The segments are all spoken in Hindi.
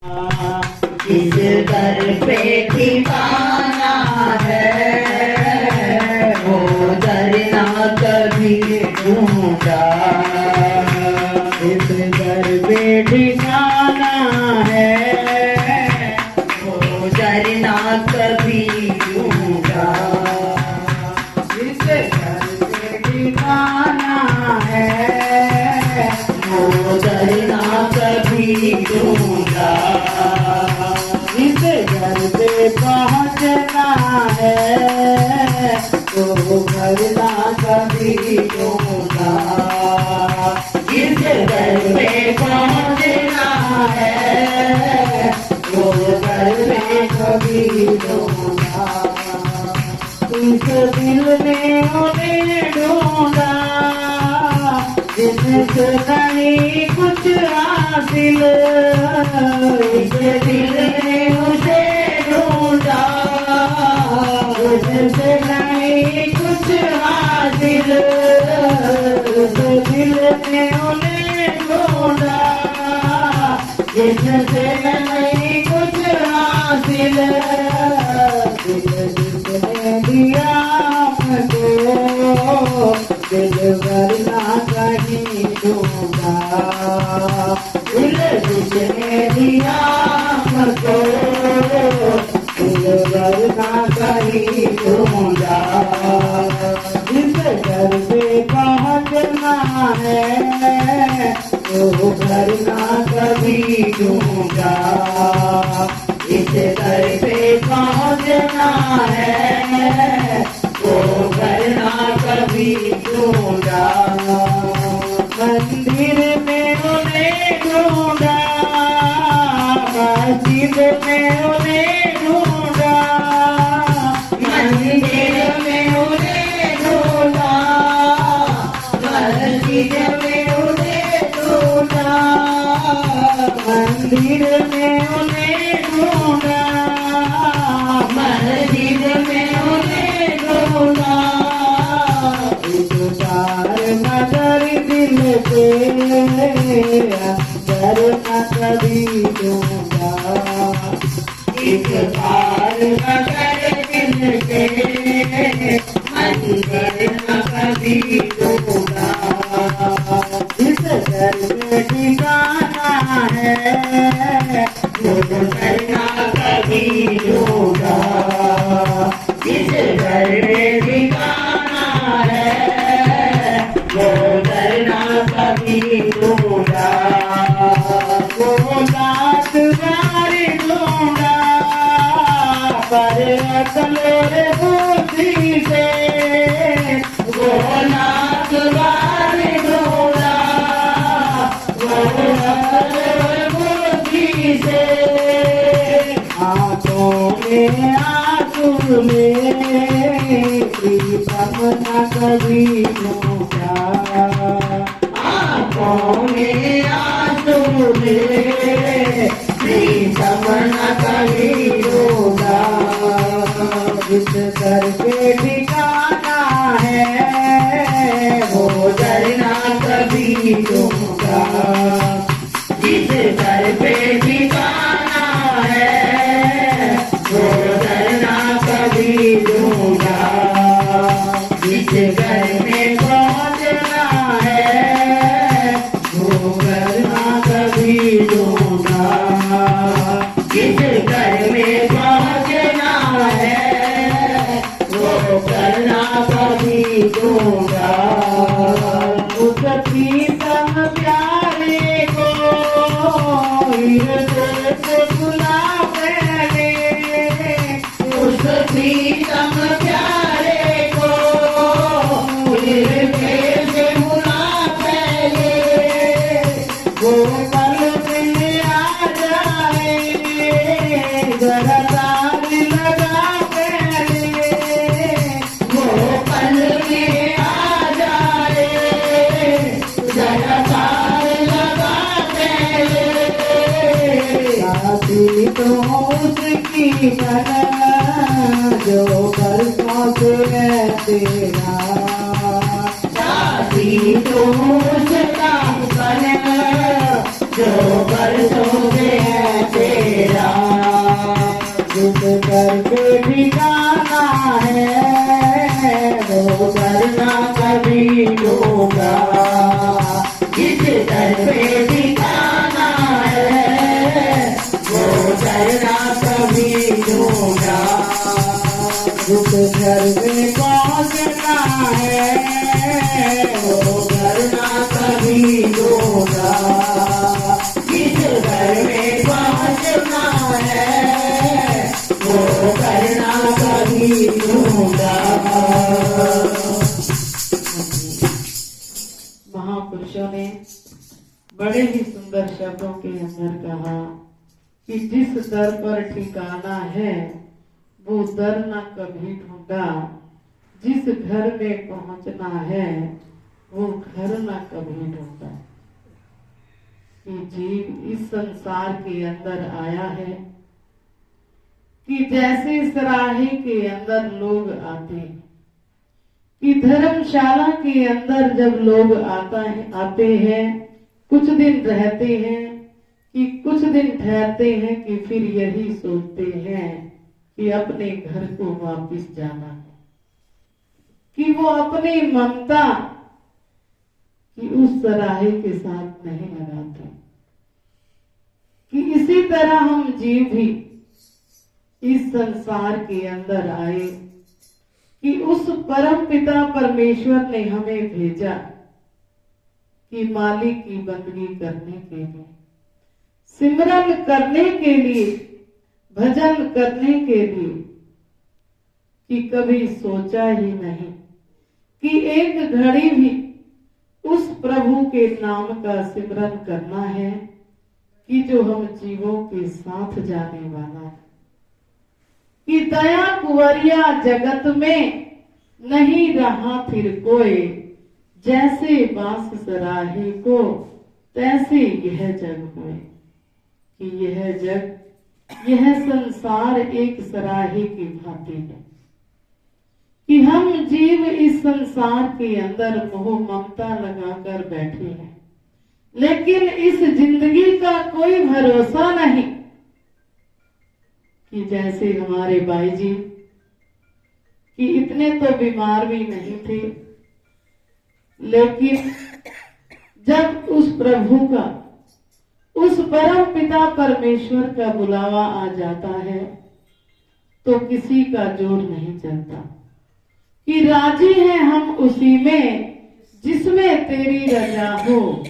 इस दर पे दीवाना है वो दर ना कभी ढूंढा। इस दर पे ठिकाना है वो दर ना कभी ढूंढा। इस दर पे ठिकाना है वो दर ना कभी ढूंढा। इस घर पे पहुँचना है तो घर ना कभी ढूंढा। इस घर पे पहुँचना है तो घर पे कभी ढूंढा। इस दिल ने उन्हें ढूंढा जिनसे नहीं कुछ हासिल। इस दिल ने उसे ढूंढा जिनसे नहीं कुछ हासिल। इस दिल ने उन्हें ढूंढा जिनसे नहीं कुछ हासिल। जिसने दिया हमको दिल भर ना कहीं ढूंढा। दिल जिसने दिया हमको दिल भर ना कहीं ढूंढा। जिस घर पे पहुँचना है तो घर ना कभी ढूंढा। इस घर पे पहुँचना है तो घर ना कभी ढूंढा। मंदिर में उन्हें ढूंढा मस्जिद में उन्हें ढूंढा। मंदिर में उन्हें ढूंढा मस्जिद में उन्हें ढूंढा। मंदिर में उन्हें ढूंढा मस्जिद में उन्हें ढूंढा। इस बार नजर दिल पे अंदर न कभी ढूंढा। इस बार नजर दिल पे अंदर न कभी ढूंढा। इस घर में ठिकाना है वो घर ना कभी ढूंढा। इस घर में ठिकाना है वो घर ना कभी ढूंढा। वो लात बारी ढूंढा पर अकल बुद्धि से। वो लात बारी ढूंढा वो अकल बुद्धि से। आंखों में आंसू में प्रीतम न कभी ढूंढा। आंखों में आंसू में प्रीतम न कभी ढूंढा। जिस घर पे ठिकाना है वो दर ना कभी ढूंढा। जिस घर पे ठिकाना है वो दर ना कभी ढूंढा। जिस घर में पहुँचना है वो घर ना कभी ढूंढा। जिस घर में पहुँचना है वो घर ना कभी ढूंढा। उस प्रीतम प्यारे को हृदय से बुला पहले। उस प्रीतम प्यारे को हृदय से बुला पहले। वो पल में आ जाए जरा तार लगा पहले। वो पल में आ जाए जरा तार लगा पहले। शादी तो उसकी तरह जो बरसों से है तेरा। शादी तो उसका बना जो बरसों से है तेरा। करना कभी ढूंढा, जिस घर में पहुंचना है वो करना कभी ढूंढा, जिस घर में पहुंचना है वो करना कभी ढूंढा। महापुरुषों ने बड़े ही सुंदर शब्दों के अंदर कहा कि जिस दर पर ठिकाना है वो दर न कभी ढूंढा, जिस घर में पहुंचना है वो घर न कभी ढूंढा। कि जीव इस संसार के अंदर आया है कि जैसे सराहे के अंदर लोग आते हैं, कि धर्मशाला के अंदर जब लोग आते हैं, कुछ दिन रहते हैं, कि कुछ दिन ठहरते हैं, कि फिर यही सोचते हैं कि अपने घर को वापस जाना है, कि वो अपनी ममता कि उस सराहे के साथ नहीं लगाते। कि इसी तरह हम जीव भी इस संसार के अंदर आए कि उस परम पिता परमेश्वर ने हमें भेजा कि मालिक की बंदगी करने के लिए, सिमरन करने के लिए, भजन करने के लिए। कि कभी सोचा ही नहीं कि एक घड़ी भी उस प्रभु के नाम का सिमरन करना है कि जो हम जीवों के साथ जाने वाला है। कि दया कुंवरिया जगत में नहीं रहा फिर कोई, जैसे बांस सराहे को तैसे यह जग हुए। कि यह जग, यह संसार एक सराहे की भांति है कि हम जीव इस संसार के अंदर मोह ममता लगाकर बैठे हैं, लेकिन इस जिंदगी का कोई भरोसा नहीं। कि जैसे हमारे भाई जी कि इतने तो बीमार भी नहीं थे, लेकिन जब उस प्रभु का, उस परम पिता परमेश्वर का बुलावा आ जाता है तो किसी का जोर नहीं चलता। कि राजी हैं हम उसी में जिसमें तेरी रजा हो,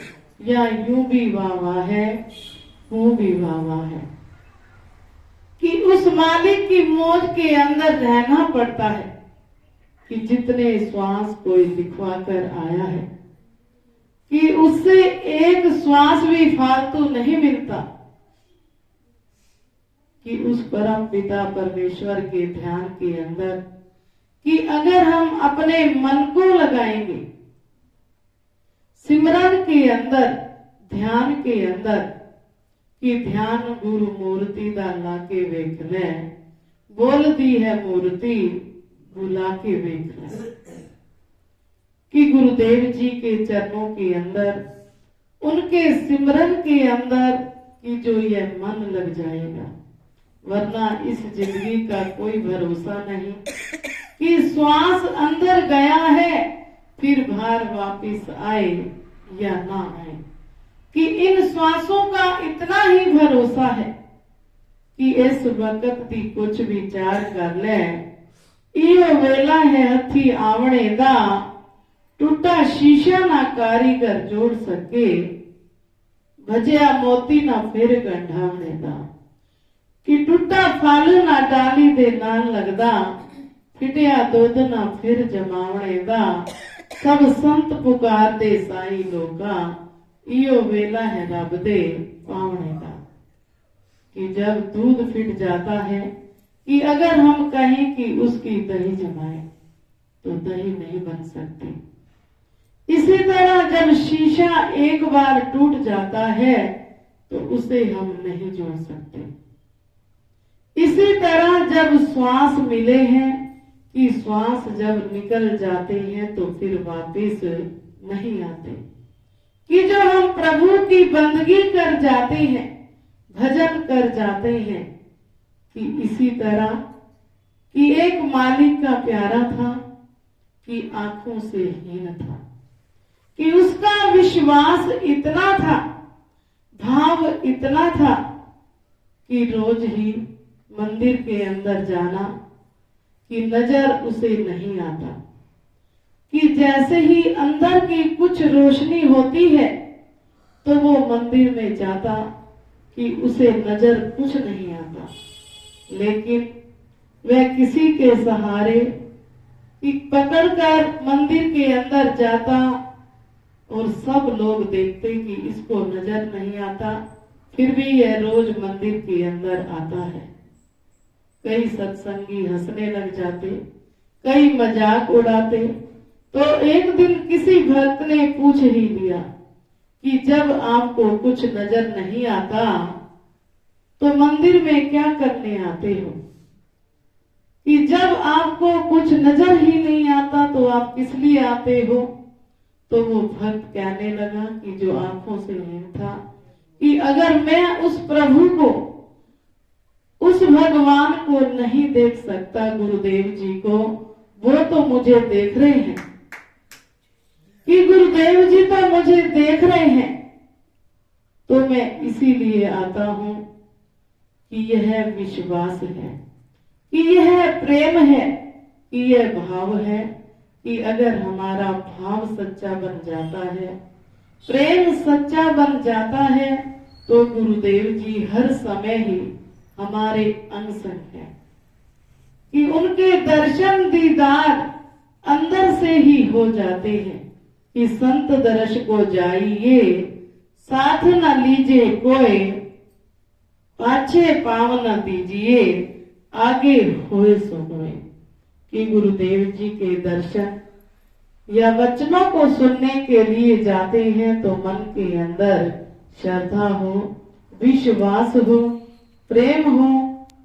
या यूं भी वाह है, हूं भी वाह है। कि उस मालिक की मौज के अंदर रहना पड़ता है कि जितने श्वास कोई लिखवा कर आया है कि उससे एक श्वास भी फालतू नहीं मिलता। कि उस परम पिता परमेश्वर के ध्यान के अंदर कि अगर हम अपने मन को लगाएंगे सिमरन के अंदर, ध्यान के अंदर, कि ध्यान गुरु मूर्ति दा लाके वेख ले, बोल दी है मूर्ति बुला के वेख ले। कि गुरुदेव जी के चरणों के अंदर, उनके सिमरन के अंदर कि जो यह मन लग जाएगा, वरना इस जिंदगी का कोई भरोसा नहीं कि श्वास अंदर गया है फिर बाहर वापिस आए या ना आए। कि इन श्वासों का इतना ही भरोसा है कि इस वक्त दी कुछ विचार कर ले, इहो वेला है हथी आवणे दा, टूटा शीशा ना कारीगर जोड़ सके, भजिया मोती ना फिर गंढावणे दा। कि टूटा फल ना डाली दे नाल लगदा, फिटिया दुध ना फिर जमावणे दा, सब संत पुकार दे साई लोका, इयो वेला है रब दे पावणे का। कि जब दूध फिट जाता है कि अगर हम कहें कि उसकी दही जमाए तो दही नहीं बन सकती। इसी तरह जब शीशा एक बार टूट जाता है तो उसे हम नहीं जोड़ सकते। इसी तरह जब श्वास मिले हैं कि श्वास जब निकल जाते हैं तो फिर वापस नहीं आते। कि जो हम प्रभु की बंदगी कर जाते हैं, भजन कर जाते हैं, कि इसी तरह कि एक मालिक का प्यारा था कि आंखों से हीन था, कि उसका विश्वास इतना था, भाव इतना था कि रोज ही मंदिर के अंदर जाना, कि नजर उसे नहीं आता, कि जैसे ही अंदर की कुछ रोशनी होती है तो वो मंदिर में जाता कि उसे नजर कुछ नहीं आता, लेकिन वह किसी के सहारे कि पकड़कर मंदिर के अंदर जाता और सब लोग देखते कि इसको नजर नहीं आता, फिर भी यह रोज मंदिर के अंदर आता है। कई सत्संगी हंसने लग जाते, कई मजाक उड़ाते। तो एक दिन किसी भक्त ने पूछ ही लिया कि जब आपको कुछ नजर नहीं आता तो मंदिर में क्या करने आते हो, कि जब आपको कुछ नजर ही नहीं आता तो आप किस लिए आते हो। तो वो भक्त कहने लगा कि जो आंखों से नहीं था, कि अगर मैं उस प्रभु को, उस भगवान को नहीं देख सकता, गुरुदेव जी को, वो तो मुझे देख रहे हैं, कि गुरुदेव जी तो मुझे देख रहे हैं, तो मैं इसीलिए आता हूं कि यह विश्वास है, कि यह प्रेम है, कि यह भाव है, कि अगर हमारा भाव सच्चा बन जाता है, प्रेम सच्चा बन जाता है, तो गुरुदेव जी हर समय ही हमारे अंग संग है, कि उनके दर्शन दीदार अंदर से ही हो जाते हैं, कि संत दर्श को जाइए साथ न लीजिए कोई, पाछे पाँव न दीजिए आगे होए सो होए। कि गुरुदेव जी के दर्शन या वचनों को सुनने के लिए जाते हैं तो मन के अंदर श्रद्धा हो, विश्वास हो, प्रेम हो,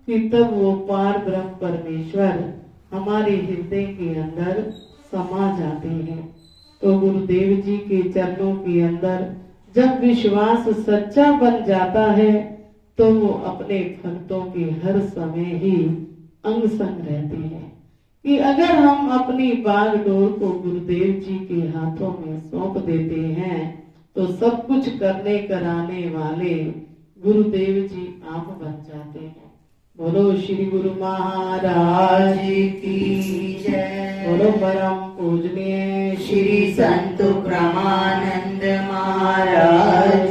कि तब वो पार ब्रह्म परमेश्वर हमारे हृदय के अंदर समा जाते हैं। तो गुरुदेव जी के चरणों के अंदर जब विश्वास सच्चा बन जाता है तो वो अपने भक्तों के हर समय ही अंग संग रहते हैं, कि अगर हम अपनी बागडोर को गुरुदेव जी के हाथों में सौंप देते हैं तो सब कुछ करने कराने वाले गुरुदेव जी आप बन जाते हैं। बोलो श्री गुरु महाराज की जय। बोलो परम पूजनीय श्री संत ब्रह्मानंद महाराज